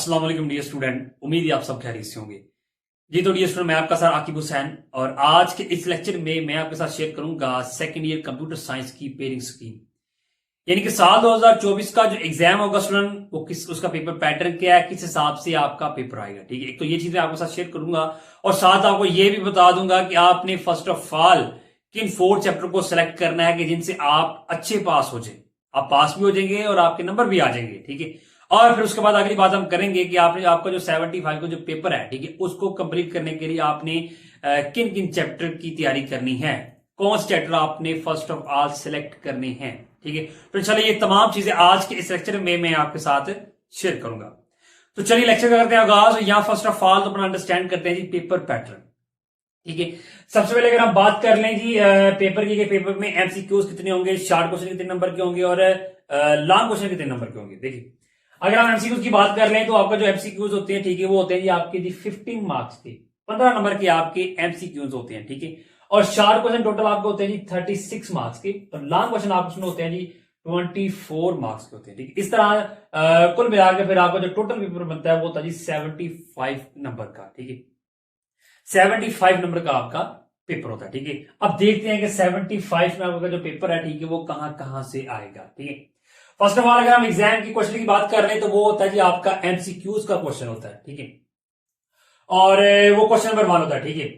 अस्सलाम वालेकुम dear student, उम्मीद है आप सब खैरियत से होंगे। जी तो डियर स्टूडेंट, मैं आपका सर आकिब हुसैन और आज के इस लेक्चर में मैं आपके साथ शेयर करूंगा सेकंड ईयर कंप्यूटर साइंस की पेयरिंग स्कीम। यानी कि साल 2024 का जो एग्जाम होगा स्टूडेंट, वो किस उसका पेपर पैटर्न क्या है, किस हिसाब से आपका पेपर आएगा। ठीक है, एक तो ये चीजें आपके साथ शेयर करूंगा और साथ आपको ये भी बता दूंगा कि आपने फर्स्ट ऑफ ऑल किन 4 चैप्टर को सिलेक्ट करना है कि जिनसे आप अच्छे पास हो जाए। आप पास भी हो जाएंगे और आपके नंबर भी आ जाएंगे। ठीक है, और फिर उसके बाद अगली बात हम करेंगे कि आपने आपका जो 75 का जो पेपर है, ठीक है, उसको कंप्लीट करने के लिए आपने किन किन चैप्टर की तैयारी करनी है, कौन से चैप्टर आपने फर्स्ट ऑफ ऑल सिलेक्ट करने हैं। ठीक है, तो चलिए ये तमाम चीजें आज के इस लेक्चर में मैं आपके साथ शेयर करूंगा। तो चलिए लेक्चर करते हैं आगाज। यहां फर्स्ट ऑफ ऑल तो अपना अंडरस्टैंड करते हैं जी पेपर पैटर्न। ठीक है, सबसे पहले अगर हम बात कर लें जी पेपर की, पेपर में एमसीक्यूज कितने होंगे, शॉर्ट क्वेश्चन कितने नंबर के होंगे और लॉन्ग क्वेश्चन कितने नंबर के होंगे। देखिए, अगर हम एमसीक्यूज की बात कर लें तो आपका जो एमसीक्यूज होते हैं, ठीक है, वो होते हैं जी आपके जी 15 मार्क्स के, 15 नंबर के आपके एमसीक्यूज होते हैं। ठीक है, और शॉर्ट क्वेश्चन टोटल आपके होते हैं जी 36 मार्क्स के और लॉन्ग क्वेश्चन आपके होते हैं जी 24 मार्क्स के होते हैं। ठीक है, इस तरह कुल मिलाकर के फिर आपका जो टोटल पेपर बनता है वो होता है जी 75 नंबर का। ठीक है, 75 नंबर का आपका पेपर होता है। ठीक है, अब देखते हैं कि 75 नंबर का जो पेपर है, ठीक है, वो कहां कहां से आएगा। ठीक है, फर्स्ट ऑफ ऑल अगर हम एग्जाम की क्वेश्चन की बात कर रहे हैं तो वो होता है जी आपका एमसीक्यूज का क्वेश्चन होता है। ठीक है, और वो क्वेश्चन नंबर 1 होता है। ठीक है,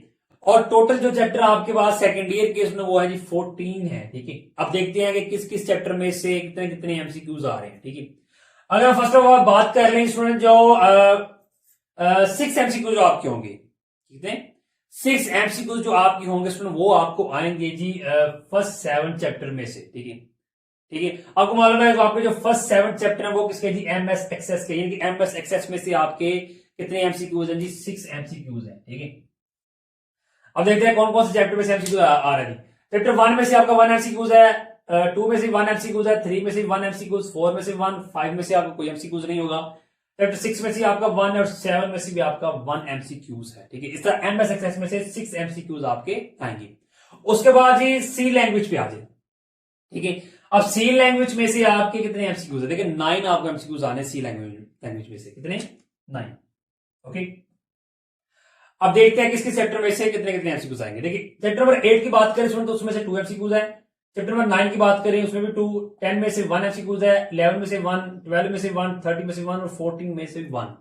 और टोटल जो चैप्टर आपके पास सेकंड ईयर के उसमें वो है जी 14 है। ठीक है, अब देखते हैं कि किस किस चैप्टर में से कितने कितने एमसीक्यूज आ रहे हैं। ठीक है, अगर फर्स्ट ऑफ ऑल बात कर रहे हैं स्टूडेंट, जो 6 एमसीक्यू जो आपके होंगे, कितने 6 एमसीक्यू जो आपके होंगे स्टूडेंट, वो आपको आएंगे जी फर्स्ट 7 चैप्टर में से। ठीक है, ठीक है, आपको मालूम है तो आपके जो फर्स्ट 7 चैप्टर है वो किसके जी एमएस एक्सेस के, यानी कि एमएस एक्सेस में से आपके कितने एमसीक्यूज हैं जी 6 एमसीक्यूज हैं। ठीक है, अब देखते हैं कौन कौन से चैप्टर में से एमसीक्यू आ रहा है। चैप्टर 1 में से आपका 1 एमसीक्यूज है, 2 में से 1 एमसीक्यूज है, 3 में से 1 एमसीक्यूज, 4 में से 1, 5 में से आपको कोई एमसीक्यूज नहीं होगा। चैप्टर 6 में से आपका 1 और 7 में से भी आपका 1 एमसीक्यूज है। ठीक है, इस तरह एमएस एक्सेस में से 6 एमसीक्यूज आपके आएंगे। उसके बाद जी सी लैंग्वेज पे आ जाए। ठीक है, अब सी लैंग्वेज में से आपके कितने एमसीक्यूज है, देखिए 9 आपको एमसीक्यूज आने सी लैंग्वेज में से, कितने 9। ओके, अब देखते हैं किसके चैप्टर में से कितने कितने एमसीक्यूज आएंगे। देखिए चैप्टर नंबर 8 की बात करें तो उसमें से 2 एमसीक्यूज है। चैप्टर नंबर 9 की बात करें उसमें भी 2, 10 में से 1 एमसीक्यूज है, 11 में से 1, 12 में से 1, 30 में से 1 और 14 में से 1।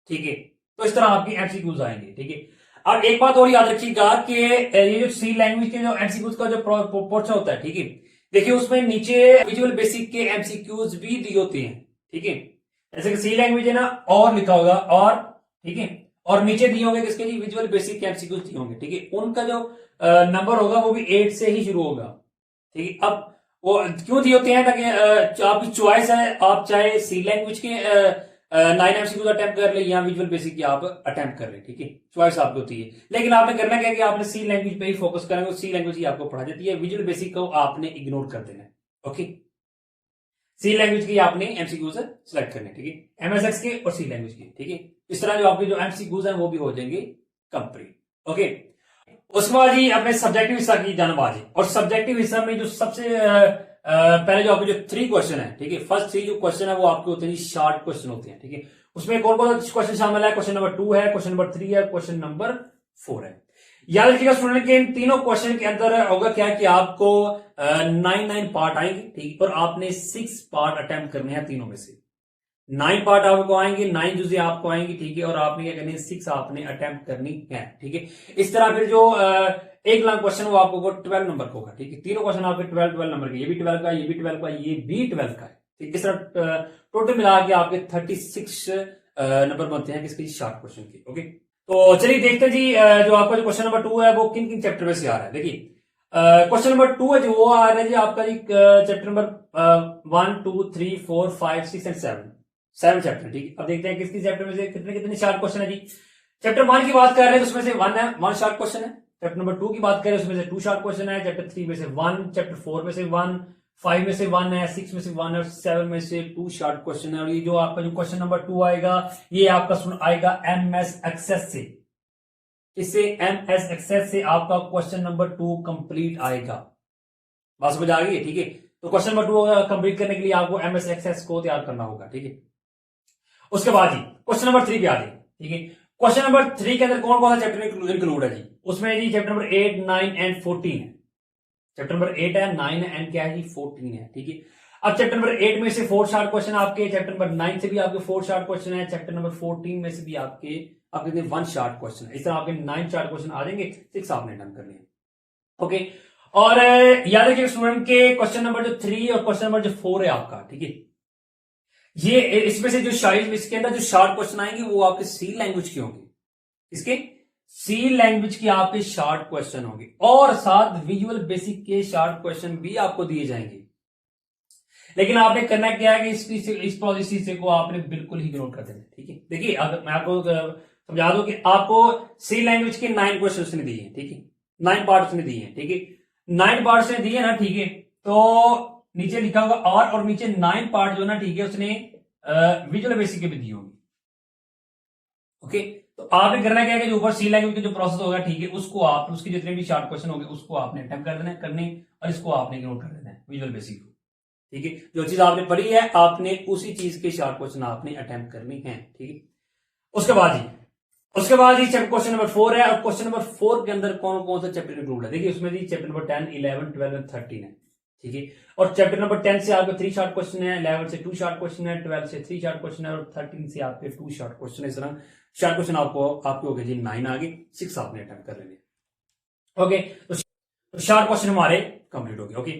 ठीक है, तो इस तरह आपकी एमसीक्यूज आएंगे। ठीक है, अब एक बात और याद रखिएगा कि ये जो सी लैंग्वेज के जो एमसीक्यूज का जो पोर्शन होता है, ठीक है, देखिए उसमें नीचे विजुअल बेसिक के एमसीक्यूज भी दिए होते हैं। ठीक है, जैसे कि सी लैंग्वेज है ना, और लिखा होगा और, ठीक है, और नीचे दिए होंगे किसके जी विजुअल बेसिक के एमसीक्यूज दिए होंगे। ठीक है, उनका जो नंबर होगा वो भी 8 से ही शुरू होगा। ठीक है, अब वो क्यों दिए होते हैं, ताकि आपकी चॉइस है, आप चाहे सी लैंग्वेज के 9 एमसीक्यूज अटेम्प्ट कर ले या विजुअल बेसिक की आप अटेम्प्ट कर ले। ठीक है, चॉइस आपको होती है, लेकिन आपने करना क्या है कि आपने सी लैंग्वेज पे ही फोकस करना है, सी लैंग्वेज ही आपको पढ़ा जाती है, विजुअल बेसिक को आपने इग्नोर कर देना है। ओके, सी लैंग्वेज की आपने एमसीक्यूज सेलेक्ट करने। ठीक है, एमएसएक्स के और सी लैंग्वेज के। ठीक है, इस तरह जो आपके जो एमसीक्यूज हैं वो भी हो जाएंगे कंप्लीट। ओके, उसके बाद ही अपने सब्जेक्टिव हिस्सा की जानब आ जाए, और सब्जेक्टिव हिस्सा में जो सबसे पहले जो आपके जो 3 क्वेश्चन है, ठीक है, फर्स्ट 3 जो क्वेश्चन है वो आपके होते हैं शॉर्ट क्वेश्चन होते हैं। ठीक है, उसमें कौन कौन सा क्वेश्चन शामिल है, क्वेश्चन नंबर 2 है, क्वेश्चन नंबर 3 है, क्वेश्चन नंबर 4 है। याद रखिएगा स्टूडेंट के इन तीनों क्वेश्चन के अंदर होगा क्या कि आपको 9 पार्ट आएंगे। ठीक, और आपने 6 पार्ट अटेम्प्ट करने हैं तीनों में से। 9 पार्ट आपको आएंगे, 9 जुजे आपको आएंगे। ठीक है, और आपने क्या करनी है, 6 आपने अटेम्प्ट करनी है। ठीक है, इस तरह फिर जो एक लाख क्वेश्चन वो आपको 12 नंबर का होगा। ठीक है, तीनों क्वेश्चन आपके 12 नंबर के, ये भी 12 का, ये भी 12 का, ये भी 12 का है। ठीक, इस तरह टोटल मिला के आपके 36 नंबर बनते हैं किसके शॉर्ट क्वेश्चन के। ओके, तो चलिए देखते हैं जी जो आपका जो क्वेश्चन नंबर 2 है वो किन किन चैप्टर में से आ रहा है। देखिए क्वेश्चन नंबर 2 है जो वो आ रहा है जी आपका जी चैप्टर नंबर 1, 2, 3, 4, 5, 6 एंड 7 चैप्टर। ठीक है, अब देखते हैं किस चैप्टर में से कितने कितने शॉर्ट क्वेश्चन है जी। चैप्टर 1 की बात कर रहे हैं तो उसमें से 1 है, 1 शॉर्ट क्वेश्चन है। चैप्टर नंबर 2 की बात करें उसमें से 2 शॉर्ट क्वेश्चन है। चैप्टर 3 में से 1, चैप्टर 4 में से 1, 5 में से 1 है, 6 में से 1 और 7 में से 2 शॉर्ट क्वेश्चन है। और ये जो आपका जो क्वेश्चन नंबर 2 आएगा ये आपका आएगा एमएस एक्सेस से। इससे एमएस एक्सेस से आपका क्वेश्चन नंबर 2 कंप्लीट आएगा। बात समझ आ गई है। ठीक है, तो क्वेश्चन नंबर 2 कंप्लीट करने के लिए आपको एमएस एक्सेस को तैयार करना होगा। ठीक है, उसके बाद जी क्वेश्चन नंबर 3 पे आ जाए। ठीक है, क्वेश्चन नंबर 3 के अंदर कौन कौन सा चैप्टर इंक्लूड है जी? उसमें जी चैप्टर नंबर 8, 9 एंड 14 है। चैप्टर नंबर 8 है, 9 है एंड क्या है जी 14 है। ठीक है, अब चैप्टर नंबर 8 में से 4 शार्ट क्वेश्चन आपके, चैप्टर नंबर 9 से भी आपके 4 शार्ट क्वेश्चन है, चैप्टर नंबर 14 में से भी आपके 1 शार्ट क्वेश्चन है। इस तरह आपके 9 शार्ट क्वेश्चन आ जाएंगे, 6 आपने डन करने हैं। ओके, और याद रखिए स्टूडेंट के क्वेश्चन नंबर जो 3 और क्वेश्चन नंबर जो 4 है आपका, ठीक है, ये इसमें से जो शायद इसके अंदर जो शार्ट क्वेश्चन आएंगे वो आपके सी लैंग्वेज के होंगे, इसके सी लैंग्वेज के आपके शार्ट क्वेश्चन होंगे, और साथ विजुअल बेसिक के शार्ट क्वेश्चन भी आपको दिए जाएंगे। लेकिन आपने करना क्या है कि इस पॉलिसी को आपने बिल्कुल ही इग्नोर कर देना। ठीक है, देखिए अगर मैं आपको समझा दूं कि आपको सी लैंग्वेज के 9 क्वेश्चन उसने दिए हैं। ठीक है, 9 पार्ट उसने दिए हैं। ठीक है, 9 पार्ट उसने दिए ना, ठीक है, तो नीचे लिखा होगा और नीचे 9 पार्ट जो ना, ठीक है, उसने विजुअल बेसिक के भी दिए होंगे। ओके, तो आपने करना क्या है कि जो ऊपर सी लैंग्वेज का जो प्रोसेस होगा, ठीक है, उसको आप उसके जितने भी शार्ट क्वेश्चन होंगे उसको आपने अटेम्प्ट कर देना है करने, और इसको आपने इग्नोर कर देना है विजुअल बेसिक को। ठीक है, जो चीज आपने पढ़ी है आपने उसी चीज के शार्ट क्वेश्चन आपने अटेम्प्ट करनी है। ठीक है, उसके बाद ही क्वेश्चन नंबर 4 है, और क्वेश्चन नंबर 4 के अंदर कौन कौन सा चैप्टर इंक्लूड है? देखिए उसमें जी चैप्टर नंबर 10, 11, 12 एंड 13 है। ठीक है, और चैप्टर नंबर 10 से आपके 3 शार्ट क्वेश्चन है, 11 से 2 शार्ट क्वेश्चन है, 12 से 3 शार्ट क्वेश्चन है, और 13 से आपके 2 शार्ट क्वेश्चन है। इस तरह शार्ट क्वेश्चन आपके हो गए जी 9 आगे, 6 आपने अटेम्प्ट कर लेने। ओके, तो शार्ट क्वेश्चन हमारे कंप्लीट हो गए। ओके,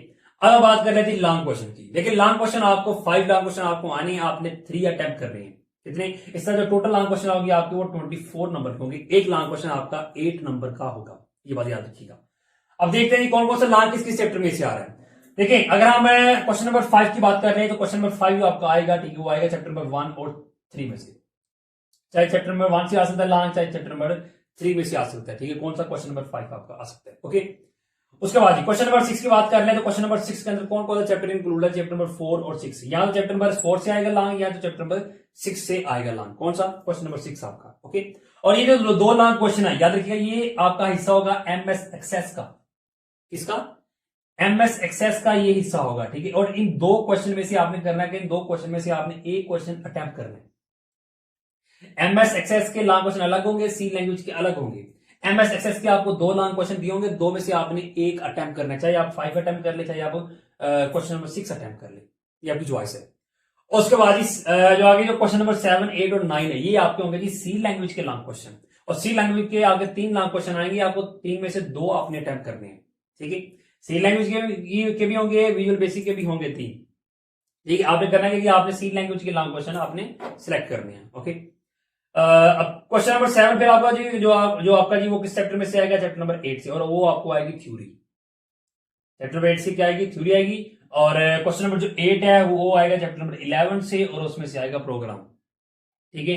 अब बात कर लेते हैं लॉन्ग क्वेश्चन की। देखिए लॉन्ग क्वेश्चन आपको 5 लॉन्ग क्वेश्चन आपको आने, आपने 3 अटेम्प्ट कर रहे हैं। कितने? इस तरह जो टोटल लॉन्ग क्वेश्चन होगी आपके वो 24 नंबर के होंगे। एक लॉन्ग क्वेश्चन आपका 8 नंबर का होगा, ये बात याद रखिएगा। अब देखते हैं कौन कौन सा लॉन्ग किस चैप्टर में से आ रहा है। देखिए अगर हम क्वेश्चन नंबर 5 की बात कर रहे हैं तो क्वेश्चन नंबर 5 जो आपका आएगा, ठीक है, वो आएगा चैप्टर नंबर 1 और 3 में से। चाहे चैप्टर नंबर 1 से आ सकता है लॉन्ग, चाहे चैप्टर नंबर 3 में से आ सकता है। ठीक है, कौन सा क्वेश्चन नंबर 5 आपका आ सकता है। ओके, उसके बाद क्वेश्चन नंबर 6 की बात कर ले तो क्वेश्चन नंबर 6 के अंदर कौन कौन सा चैप्टर इंक्लूड है? चैप्टर नंबर 4 और 6। या तो चैप्टर नंबर 4 से आएगा लॉन्ग, या तो चैप्टर नंबर 6 से आएगा लॉन्ग। कौन सा? क्वेश्चन नंबर 6 आपका। ओके, और ये जो 2 लॉन्ग क्वेश्चन है याद रखिएगा, ये आपका हिस्सा होगा एमएस एक्सेस का। किसका? एमएस एक्सेस का ये हिस्सा होगा। ठीक है, और इन 2 क्वेश्चन में से आपने करना है कि इन 2 क्वेश्चन में से आपने एक क्वेश्चन अटेम्प्ट करना है। एमएस एक्सेस के लॉन्ग क्वेश्चन अलग होंगे, सी लैंग्वेज के अलग होंगे। एमएस एक्सेस के आपको 2 लॉन्ग क्वेश्चन दिए होंगे, 2 में से आपने एक अटेम्प्ट करना है, चाहे आप 5 अटेम्प्ट कर ले, चाहे आप क्वेश्चन नंबर 6 अटेम्प्ट कर ले, ये आपकी चॉइस है। उसके बाद जो आगे जो क्वेश्चन नंबर 7, 8 और 9 है, ये आपके होंगे जी सी लैंग्वेज के लॉन्ग क्वेश्चन, और सी लैंग्वेज के आगे 3 लॉन्ग क्वेश्चन आएंगे, आपको 3 में से 2 आपने अटेम्प्ट करने हैं। ठीक है, सी लैंग्वेज के भी होंगे, विजुअल बेसिक के भी होंगे 3। ठीक है, आपने करना है कि आपने सी लैंग्वेज के लॉन्ग क्वेश्चन आपने सिलेक्ट करने हैं। ओके, अब क्वेश्चन नंबर 7 फिर आपका जी जो आपका जी वो किस चैप्टर में से आएगा? चैप्टर नंबर 8 से, और वो आपको आएगी थ्योरी। चैप्टर नंबर 8 से क्या आएगी? थ्योरी आएगी। और क्वेश्चन नंबर जो 8 है वो आएगा चैप्टर नंबर 11 से, और उसमें से आएगा प्रोग्राम। ठीक है,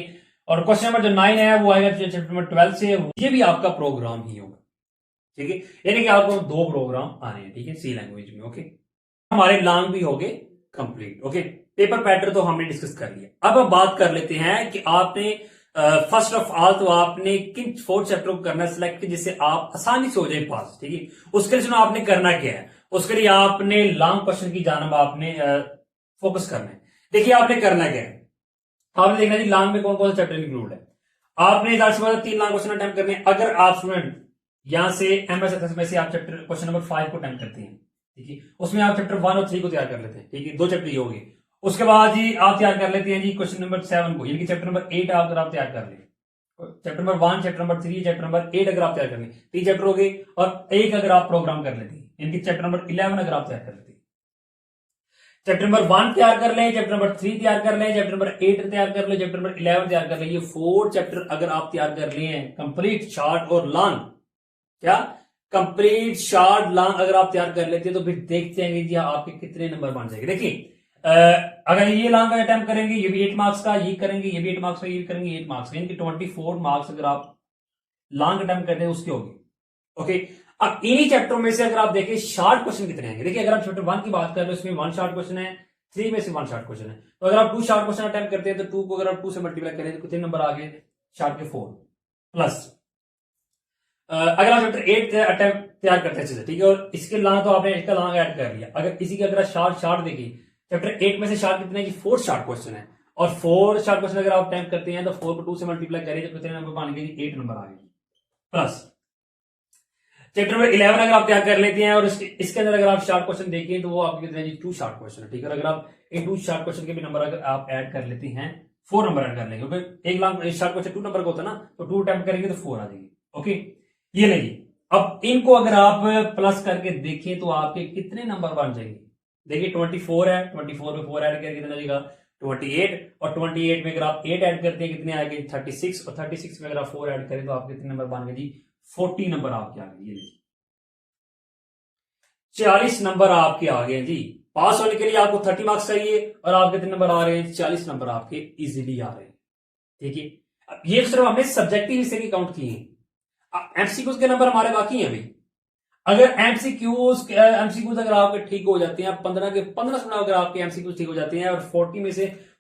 और क्वेश्चन नंबर जो 9 है वो आएगा चैप्टर नंबर 12 से, ये भी आपका प्रोग्राम ही होगा। ठीक है, यानी कि आपको 2 प्रोग्राम आने हैं। ठीक है, सी लैंग्वेज में। ओके, हमारे लॉन्ग भी हो गए कंप्लीट। ओके, पेपर पैटर्न तो हमने डिस्कस कर लिया। अब बात कर लेते हैं कि आपने फर्स्ट ऑफ ऑल तो आपने किन 4 चैप्टर को करना सिलेक्ट जिससे आप आसानी से हो जाए पास। ठीक है, उसके लिए आपने करना क्या है? उसके लिए आपने लॉन्ग क्वेश्चन की जानब आपने फोकस करना है। देखिए आपने करना क्या है, आपने देखना जी लॉन्ग में कौन कौन सा चैप्टर इंक्लूड है। आपने 3 लॉन्ग क्वेश्चन अटेम्प्ट करने हैं। अगर आप स्टूडेंट यहां से एमएस एक्सेस में से आप चैप्टर क्वेश्चन नंबर 5 को अटेम्प्ट करते हैं, ठीक है, उसमें आप चैप्टर 1 और 3 को तैयार कर लेते हैं। ठीक है, 2 चैप्टर ये हो गए। उसके बाद जी आप तैयार कर लेते हैं जी क्वेश्चन नंबर 7 को, यानी कि चैप्टर नंबर 8 अगर आप तैयार कर ले, chapter number 1, chapter number 3, chapter number 8 अगर आप तैयार कर ले, 3 चैप्टर हो गए, और एक अगर आप प्रोग्राम कर लेते हैं, यानी कि चैप्टर नंबर 11 अगर आप तैयार कर लेते हैं। चैप्टर नंबर 1 तैयार कर लें, चैप्टर नंबर 3 तैयार कर लें, चैप्टर नंबर 8 तैयार कर लें, चैप्टर नंबर 11 तैयार कर लें। ये 4 चैप्टर अगर आप तैयार कर लिए हैं कंप्लीट, शॉर्ट और लॉन्ग, क्या कंप्लीट, शॉर्ट, लॉन्ग अगर आप तैयार कर लेते हैं तो फिर देखते हैं जी आपके कितने नंबर बन जाएंगे। देखिए अगर ये लॉन्ग का अटेम्प्ट करेंगे, ये भी 8 मार्क्स का, ये करेंगे, ये भी 8 मार्क्स का, ये करेंगे 8 मार्क्स का, यानी कि 24 मार्क्स अगर आप लॉन्ग अटेम्प्ट करते हैं उसके होगी। ओके, अब इन्हीं चैप्टरों में से अगर आप देखें शॉर्ट क्वेश्चन कितने आएंगे। देखिए अगर आप चैप्टर 1 की बात करें तो इसमें 1 शॉर्ट क्वेश्चन है, 3 में से 1 शॉर्ट क्वेश्चन है। तो अगर आप 2 शॉर्ट क्वेश्चन अटेम्प्ट करते हैं तो 2 को अगर आप 2 से मल्टीप्लाई करें तो कितने नंबर आ गए? शॉर्ट के 4 प्लस अगर आप चैप्टर 8 अटेम्प्ट तैयार करते हैं, ठीक है, और इसके लॉन्ग तो आपने इसका लॉन्ग ऐड कर लिया। अगर इसी के अगर शॉर्ट देखिए चैप्टर 8 में से शॉर्ट कितने की 4 शॉर्ट क्वेश्चन है, और 4 शॉर्ट क्वेश्चन अगर आप अटेम्प्ट करते हैं तो 4 को 2 से मल्टीप्लाई करें तो कितने नंबर पाएंगे जी? 8 नंबर आएंगे। प्लस चैप्टर नंबर 11 अगर आप तैयार कर लेते हैं और इसके अंदर अगर आप शॉर्ट क्वेश्चन देखें तो वो आपके कितने जी? 2 शॉर्ट क्वेश्चन है, ठीक है। अगर आप इन 2 शॉर्ट क्वेश्चन के भी नंबर अगर आप ऐड कर लेते हैं 4 नंबर ऐड कर लेंगे, क्योंकि एक लाख शॉर्ट क्वेश्चन 2 नंबर का होता है ना, तो 2 अटेम्प्ट करेंगे तो 4 आ जाएंगे। ओके, ये नहीं, अब इनको अगर आप प्लस करके देखें तो आपके कितने नंबर बन जाएंगे? देखिए 24 है, 24 में 4 ऐड करके कितना जाएगा? 28, और 28 में अगर आप 8 ऐड करते हैं कितने आएंगे? 36, और 36 में अगर आप 4 ऐड करें तो आपके कितने नंबर बन गए जी? 40 नंबर आपके आ गए। ये 40 नंबर आपके आ गए जी। पास होने के लिए आपको 30 मार्क्स चाहिए और आपके कितने नंबर आ रहे हैं? 40 नंबर आपके इजीली आ रहे हैं, ठीक है। ये सिर्फ हमने सब्जेक्टिव हिस्से की काउंट किए हैं, एमसीक्यूज के नंबर हमारे बाकी हैं अभी। अगर एमसीक्यूज अगर आपके ठीक हो जाते हैं, 15 के 15 अगर आपके एमसीक्यूज ठीक हो जाते हैं और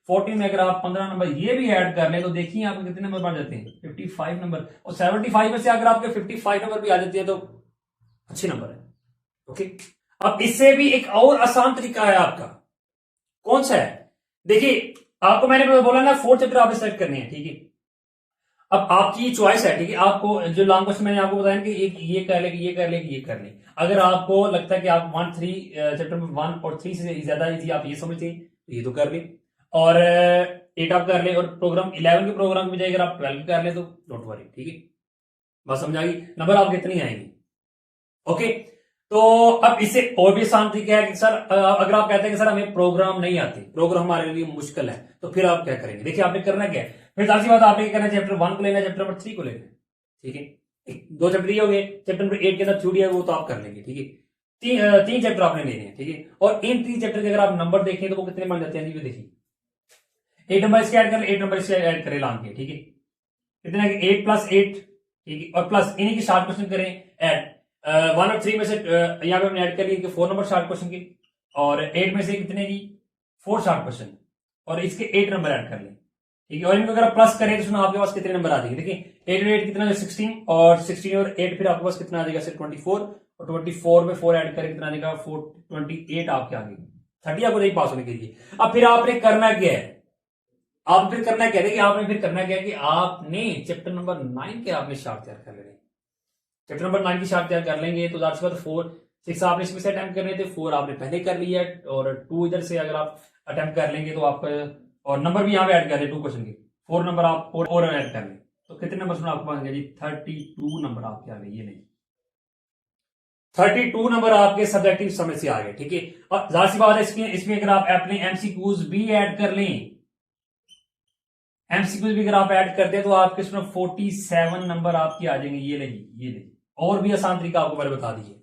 40 में अगर आप 15 नंबर ये भी ऐड कर लें तो देखिए आपके कितने नंबर बन जाते हैं? 55 नंबर। और 75 में से अगर आपके 55 नंबर भी आ जाते हैं तो अच्छे नंबर है। ओके, अब इससे भी एक और आसान तरीका है आपका, कौन सा है? देखिए आपको मैंने बोला ना 4 चैप्टर आपने सेलेक्ट करने हैं, ठीक है। अब आपकी चॉइस है, ठीक है। आपको जो लॉन्ग क्वेश्चन मैंने आपको बताया कि एक ये कर ले, ये कर ले, ये कर ले। अगर आपको लगता है कि आप 1 3 चैप्टर 1 और 3 से ज्यादा इजी आप ये समझते हैं तो ये तो कर ले, और 8 आप कर ले, और प्रोग्राम 11 के प्रोग्राम में जाएगा आप 12 कर ले तो डोंट वरी, ठीक है। बस समझ आ गई, नंबर आप कितनी आएंगे। ओके, तो अब इससे और भी आसान तरीका है कि सर अगर आप कहते हैं कि सर हमें प्रोग्राम नहीं आते, प्रोग्राम हमारे लिए मुश्किल है, तो फिर आप क्या करेंगे? देखिए आपने करना क्या है, फिर सारी बात आपने क्या करना है, चैप्टर 1 को लेना है, चैप्टर नंबर 3 को लेना है, ठीक है। 2 चैप्टर ये हो गए, चैप्टर नंबर 8 के अंदर थ्योरी है वो तो आप कर लेंगे, ठीक है। तीन चैप्टर आपने लेने हैं, ठीक है। और इन 3 चैप्टर के अगर आप नंबर देखें तो वो कितने बन जाते हैं? देखिए 8 नंबर इसके ऐड कर ले, 8 नंबर इसके ऐड करें लांग के, ठीक है। कितने 8 + 8, ठीक है। और प्लस इन्हीं के शॉर्ट क्वेश्चन करें ऐड, 1 और 3 में से यहाँ पे हमने ऐड कर लिए 4 नंबर शॉर्ट क्वेश्चन के, और 8 में से कितने जी? 4 शॉर्ट क्वेश्चन, और इसके 8 नंबर ऐड कर लें, ठीक है। और इनको अगर आप प्लस करें तो आपके पास कितने नंबर आ जाएंगे? देखिए 8 और 8 कितना? 16, और 16 और 8 फिर आपके पास कितना आ जाएगा? 24, और 24 में 4 ऐड करें कितना आ जाएगा? 28 आपके आ गए, 30 आपको नहीं पास होने के लिए। अब फिर आपने करना क्या है? आप फिर करना क्या है? देखिए आपने फिर करना क्या है कि आपने चैप्टर नंबर 9 के आपने शार्ट तैयार कर लेने। चैप्टर नंबर 9 की शार्ट तैयार कर लेंगे तो जाहिर सी बात 4 6 आपने इसमें से अटेम्प्ट करने थे, 4 आपने पहले कर लिया, और 2 इधर से अगर आप अटेम्प्ट कर लेंगे तो आपका, और नंबर भी यहाँ पे ऐड कर ले 2 क्वेश्चन के, 4 नंबर आप और ऐड कर लें तो कितने नंबर आपको आएंगे जी? 32 नंबर आपके आ गए। ये नहीं, 32 नंबर आपके सब्जेक्टिव समझ से आ गए, ठीक है। और जाहिर सी बात है इसमें अगर आप अपने एमसीक्यूज भी ऐड कर लें, एमसीक्यूज भी अगर आप ऐड करते हैं तो आपके इसमें 47 नंबर आपकी आ जाएंगे। ये नहीं, और भी आसान तरीका आपको मैंने बता दीजिए।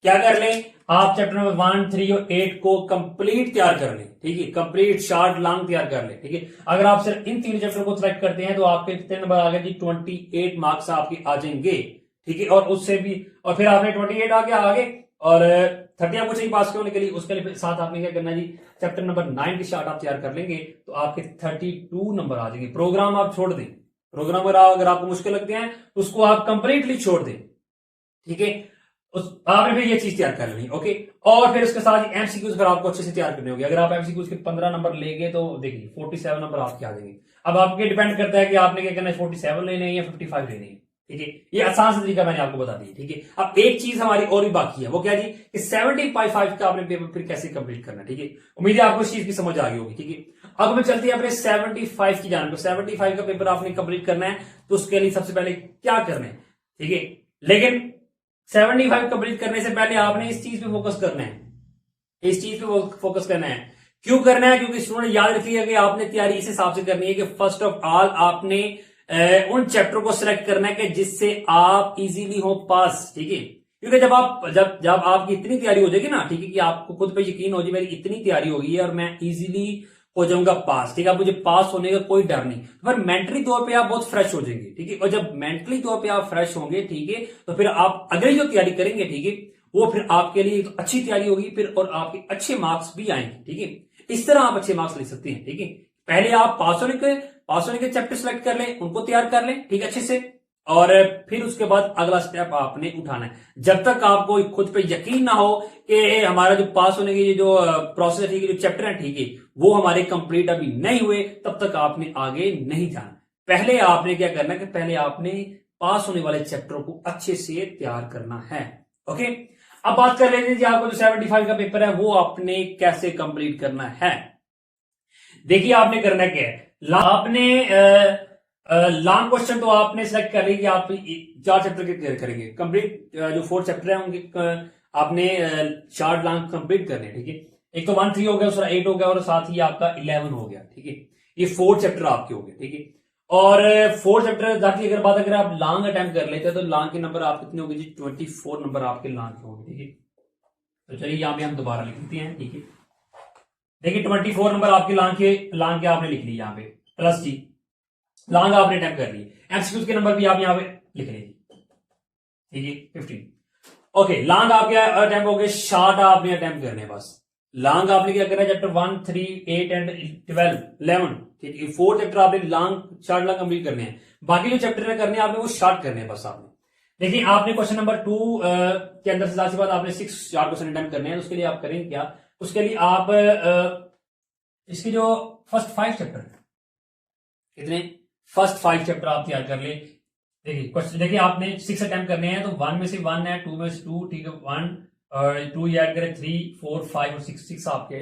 क्या कर लें आप? चैप्टर नंबर 1 3 और 8 को कंप्लीट तैयार कर लें, ठीक है। कंप्लीट शॉर्ट लॉन्ग तैयार कर लें, ठीक है। अगर आप सिर्फ इन 3 चैप्टर को सिलेक्ट करते हैं तो आपके कितने नंबर आ गए जी? 28 मार्क्स आपके आ जाएंगे, ठीक है। और उससे भी, और फिर आपने 28 आगे और 30 आपको चाहिए पास होने के लिए, उसके लिए साथ आपने क्या करना जी? चैप्टर नंबर 9 की शार्ट आप तैयार कर लेंगे तो आपके 32 नंबर आ जाएंगे। प्रोग्राम आप छोड़ दें, प्रोग्राम अगर आपको मुश्किल लगते हैं तो उसको आप कंप्लीटली छोड़ दें, ठीक है। आपने फिर ये चीज तैयार कर लेनी, ओके। और फिर उसके साथ एमसीक्यूज पर आपको अच्छे से तैयार करने होंगे। अगर आप एमसीक्यूज के 15 नंबर लेंगे तो देखिए 47 नंबर आपके आ जाएंगे। अब आपके डिपेंड करता है कि आपने क्या करना है, 47 लेने हैं या 55 लेने हैं, ठीक है। ये आसान सा तरीका मैंने आपको बता दिया, ठीक है। अब एक चीज हमारी और भी बाकी है, वो क्या जी? कि 75 का आपने पेपर फिर कैसे कंप्लीट करना है, ठीक है। उम्मीद है आपको इस चीज की समझ आ गई होगी, ठीक है। अब हमें चलते हैं अपने 75 की जानब। 75 का पेपर आपने कंप्लीट करना है तो उसके लिए सबसे पहले क्या करना है, ठीक है। लेकिन 75 कंप्लीट करने से पहले आपने इस चीज पे फोकस करना है, इस चीज पे फोकस करना है। क्यों करना है? क्योंकि स्टूडेंट याद रखिएगा कि आपने तैयारी इस हिसाब से करनी है कि फर्स्ट ऑफ ऑल आपने उन चैप्टर को सिलेक्ट करना है कि जिससे आप इजीली हो पास, ठीक है। क्योंकि जब आपकी इतनी तैयारी हो जाएगी ना, ठीक है, कि आपको खुद पे यकीन हो जाए मेरी इतनी तैयारी हो गई है और मैं इजीली हो जाऊंगा पास, ठीक है। मुझे पास होने का कोई डर नहीं, पर मेंटली तौर पे आप बहुत फ्रेश हो जाएंगे, ठीक है। और जब मेंटली तौर पे आप फ्रेश होंगे, ठीक है, तो फिर आप अगली जो तैयारी करेंगे, ठीक है, वो फिर आपके लिए तो अच्छी तैयारी होगी फिर, और आपके अच्छे मार्क्स भी आएंगे, ठीक है। इस तरह आप अच्छे मार्क्स ले सकते हैं, ठीक है। पहले आप पास होने के चैप्टर सेलेक्ट कर लें, उनको तैयार कर लें, ठीक है, अच्छे से। और फिर उसके बाद अगला स्टेप आपने उठाना है। जब तक आपको खुद पे यकीन ना हो कि हमारा जो पास होने की जो प्रोसेस है, ठीक है, जो चैप्टर है, ठीक है, वो हमारे कंप्लीट अभी नहीं हुए, तब तक आपने आगे नहीं जाना। पहले आपने क्या करना है कि पहले आपने पास होने वाले चैप्टर को अच्छे से तैयार करना है। ओके, अब बात कर लेते हैं जी आपको जो 75 का पेपर है वो आपने कैसे कंप्लीट करना है। देखिए आपने करना क्या है, आपने लॉन्ग क्वेश्चन तो आपने सेलेक्ट कर ली कि आप 4 चैप्टर के क्लियर करेंगे कंप्लीट। जो 4 चैप्टर है उनके आपने 4 लॉन्ग कंप्लीट करने, ठीक है। एक तो 1 3 हो गया, दूसरा 8 हो गया और साथ ही आपका 11 हो गया, ठीक है। ये 4 चैप्टर आपके हो गए, ठीक है। और 4 चैप्टर जाती अगर बात अगर आप लॉन्ग अटेम्प्ट कर लेते हैं तो लॉन्ग के नंबर आप कितने हो गए जी, 24 नंबर आपके लॉन्ग के हो गए, ठीक है। तो चलिए यहां पे हम दोबारा लिख देते हैं, ठीक है। देखिए 24 नंबर आपके लॉन्ग के आपने लिख लिए यहाँ पे, प्लस जी लॉन्ग आपने अटेम्प्ट कर लिए। एमसीक्यूज के नंबर भी आप यहाँ पे लिख लीजिए, ठीक है, 15। ओके, लॉन्ग आपके अटेम्प्ट हो गए, शॉर्ट आपने अटेम्प्ट करने बस। लॉन्ग आपने क्या करना है, चैप्टर 1 3 8 एंड 12 11, ठीक है। 4 चैप्टर आपने लॉन्ग शॉर्ट लॉन्ग कंप्लीट करने हैं। बाकी जो चैप्टर करने हैं आपने वो शॉर्ट करने हैं बस आपने। देखिए आपने क्वेश्चन नंबर 2 के अंदर से जाती बात आपने 6 शॉर्ट क्वेश्चन अटेम्प्ट करने हैं। उसके लिए आप करेंगे क्या, उसके लिए आप इसके जो फर्स्ट 5 चैप्टर है, कितने, फर्स्ट 5 चैप्टर आप तैयार कर ले। देखिए क्वेश्चन, देखिए आपने 6 अटेम्प्ट करने हैं तो 1 में से 1 है, 2 में से 2, ठीक है, 1 और 2 ऐड करें 3 4 5 और 6 आपके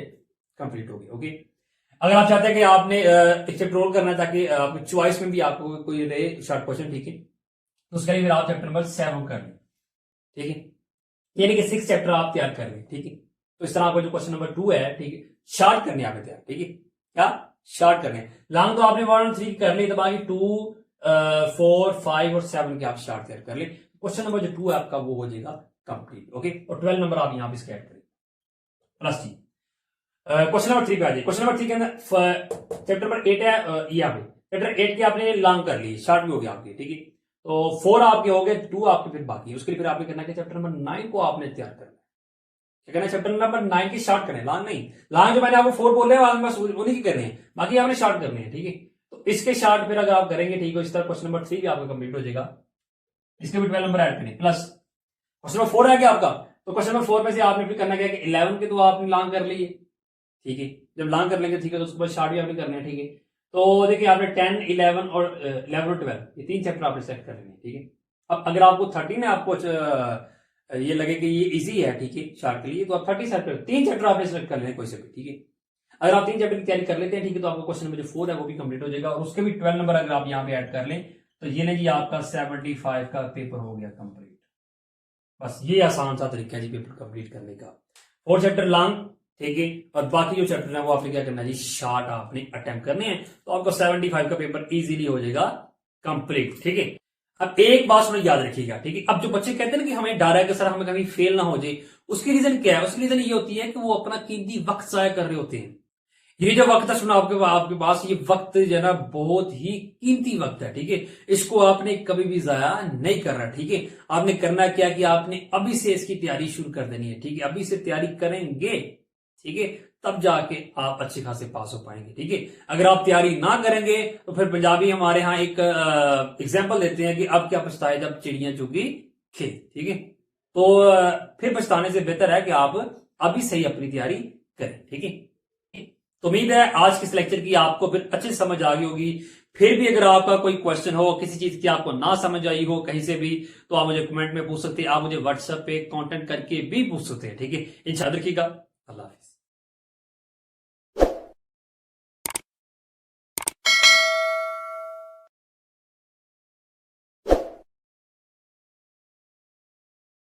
कंप्लीट हो गए। ओके, अगर आप चाहते हैं कि आपने एक चैप्टर रोल करना ताकि आपकी चॉइस में भी आपको कोई रहे शॉर्ट क्वेश्चन, ठीक है, तो उसके लिए फिर आप चैप्टर नंबर 7 कर लें, ठीक है। यानी कि 6 चैप्टर आप तैयार कर लें, ठीक है। तो इस तरह आपका जो क्वेश्चन नंबर 2 है, ठीक है, शॉर्ट करने आपने तैयार, ठीक है, क्या शॉर्ट करने। लॉन्ग तो आपने 1 और 3 कर ली, तो बाकी 2 4 5 और 7 के आप शॉर्ट तैयार कर ले। क्वेश्चन नंबर जो 2 है आपका वो हो जाएगा कंप्लीट। ओके, और 12 नंबर आप यहां पे इसके ऐड करें, प्लस जी। क्वेश्चन नंबर 3 पे आ जाए। क्वेश्चन नंबर 3 के अंदर चैप्टर नंबर 8 है, यहाँ पे चैप्टर 8 के आपने लॉन्ग कर ली, शॉर्ट भी हो गया आपके, ठीक है। तो 4 आपके हो गए, 2 आपके फिर बाकी है। उसके लिए फिर आपने करना है चैप्टर नंबर 9 को आपने तैयार करना है। क्या करना है, चैप्टर नंबर 9 की शॉर्ट करने, लॉन्ग नहीं। लॉन्ग जो मैंने आपको 4 बोल रहे हैं बस उन्हीं की करने हैं, बाकी आपने शॉर्ट करने हैं, ठीक है। तो इसके शॉर्ट फिर अगर आप करेंगे, ठीक है, इस तरह क्वेश्चन नंबर 3 भी आपका कंप्लीट हो जाएगा। इसके भी 12 नंबर ऐड करें, प्लस क्वेश्चन नंबर 4 है क्या आपका, तो क्वेश्चन नंबर 4 में से आपने फिर करना क्या कि 11 के तो आपने लॉन्ग कर लिए, ठीक है। जब लॉन्ग कर लेंगे, ठीक है, तो उसके बाद शॉर्ट भी आपने करने हैं, ठीक है। तो देखिए आपने 10 11 और 11 और 12 ये 3 चैप्टर आपने सेट कर लेंगे, ठीक है। अब अगर आपको 13 है, आपको ये लगे कि ये इजी है, ठीक है, शॉर्ट के लिए, तो आप 30 चैप्टर 3 चैप्टर आपने सेलेक्ट कर लेने कोई से भी, ठीक है। अगर आप 3 चैप्टर की तैयारी कर लेते हैं, ठीक है, तो आपको क्वेश्चन नंबर जो 4 है वो भी कंप्लीट हो जाएगा। और उसके भी 12 नंबर अगर आप यहाँ पे ऐड कर लें तो ये नहीं जी आपका 75 का पेपर हो गया कंप्लीट। बस ये आसान सा तरीका है जी पेपर कंप्लीट करने का। 4 चैप्टर लॉन्ग, ठीक है, और बाकी जो चैप्टर है वो आपने क्या करना है जी, शॉर्ट आपने अटेम्प्ट करने हैं, तो आपको 75 का पेपर इजीली हो जाएगा कंप्लीट, ठीक है। अब एक बात सुनो, याद रखिएगा, ठीक है। अब जो बच्चे कहते हैं ना कि हमें डर है कि सर हमें कभी फेल ना हो जाए, उसकी रीजन क्या है, उसकी रीजन ये होती है कि वो अपना कीमती वक्त जाया कर रहे होते हैं। ये जो वक्त है सुनो आपके पास ये वक्त जो है ना बहुत ही कीमती वक्त है, ठीक है। इसको आपने कभी भी जाया नहीं करना, ठीक है। आपने करना क्या कि आपने अभी से इसकी तैयारी शुरू कर देनी है, ठीक है। अभी से तैयारी करेंगे, ठीक है, तब जाके आप अच्छे खासे पास हो पाएंगे, ठीक है। अगर आप तैयारी ना करेंगे तो फिर पंजाबी हमारे यहाँ एक एग्जाम्पल देते हैं कि अब क्या पछताए जब चिड़ियां चुगी खेत, ठीक है। तो फिर पछताने से बेहतर है कि आप अभी से ही अपनी तैयारी करें, ठीक है। तो उम्मीद है आज के इस लेक्चर की आपको फिर अच्छे से समझ आ गई होगी। फिर भी अगर आपका कोई क्वेश्चन हो, किसी चीज की आपको ना समझ आई हो कहीं से भी, तो आप मुझे कमेंट में पूछ सकते हैं, आप मुझे व्हाट्सएप पे कांटेक्ट करके भी पूछ सकते हैं, ठीक है। इंशाल्लाह रखिएगा, अल्लाह हाफिज।